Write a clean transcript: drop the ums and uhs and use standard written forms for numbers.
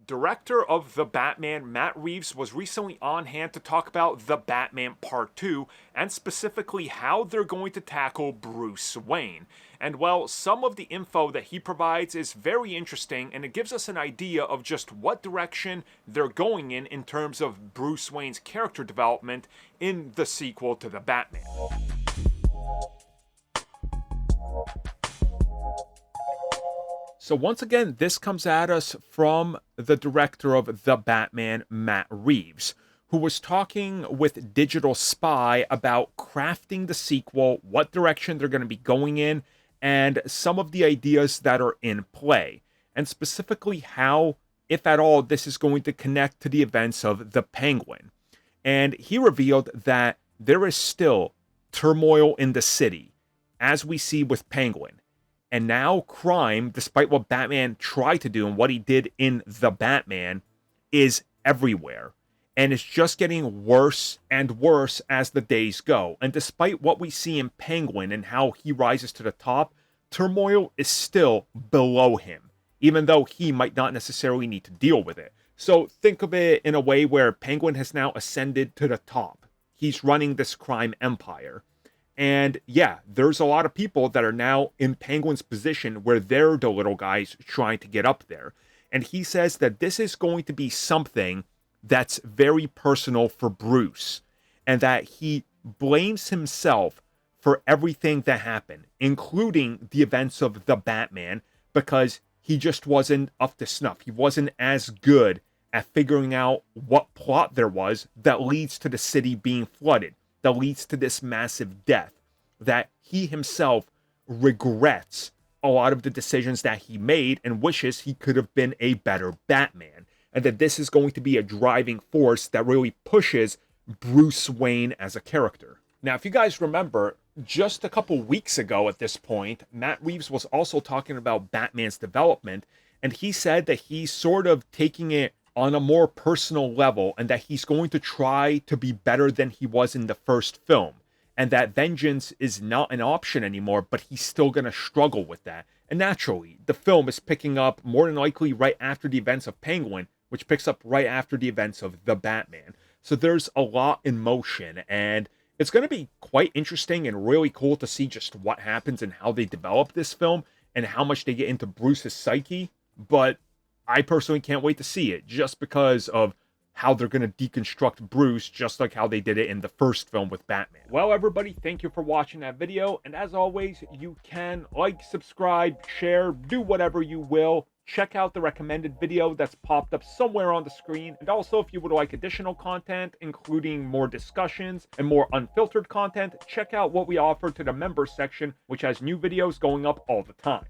Director of The Batman, Matt Reeves, was recently on hand to talk about The Batman Part 2, and specifically how they're going to tackle Bruce Wayne. And well, some of the info that he provides is very interesting, and it gives us an idea of just what direction they're going in terms of Bruce Wayne's character development in the sequel to The Batman. So once again, this comes at us from the director of The Batman, Matt Reeves, who was talking with Digital Spy about crafting the sequel, what direction they're going to be going in, and some of the ideas that are in play, and specifically how, if at all, this is going to connect to the events of The Penguin. And he revealed that there is still turmoil in the city, as we see with Penguin. And now crime, despite what Batman tried to do and what he did in The Batman, is everywhere. And it's just getting worse and worse as the days go. And despite what we see in Penguin and how he rises to the top, turmoil is still below him, even though he might not necessarily need to deal with it. So think of it in a way where Penguin has now ascended to the top. He's running this crime empire. And yeah, there's a lot of people that are now in Penguin's position where they're the little guys trying to get up there. And he says that this is going to be something that's very personal for Bruce, and that he blames himself for everything that happened, including the events of The Batman, because he just wasn't up to snuff. He wasn't as good at figuring out what plot there was that leads to the city being flooded, that leads to this massive death, that he himself regrets a lot of the decisions that he made and wishes he could have been a better Batman, and that this is going to be a driving force that really pushes Bruce Wayne as a character. Now, if you guys remember, just a couple weeks ago at this point, Matt Reeves was also talking about Batman's development, and he said that he's sort of taking it on a more personal level, and that he's going to try to be better than he was in the first film, and that vengeance is not an option anymore, but he's still going to struggle with that. And naturally, the film is picking up more than likely right after the events of Penguin, which picks up right after the events of The Batman. So there's a lot in motion, and it's going to be quite interesting and really cool to see just what happens and how they develop this film and how much they get into Bruce's psyche. But I personally can't wait to see it, just because of how they're going to deconstruct Bruce, just like how they did it in the first film with Batman. Well, everybody, thank you for watching that video. And as always, you can like, subscribe, share, do whatever you will. Check out the recommended video that's popped up somewhere on the screen. And also, if you would like additional content, including more discussions and more unfiltered content, check out what we offer to the members section, which has new videos going up all the time.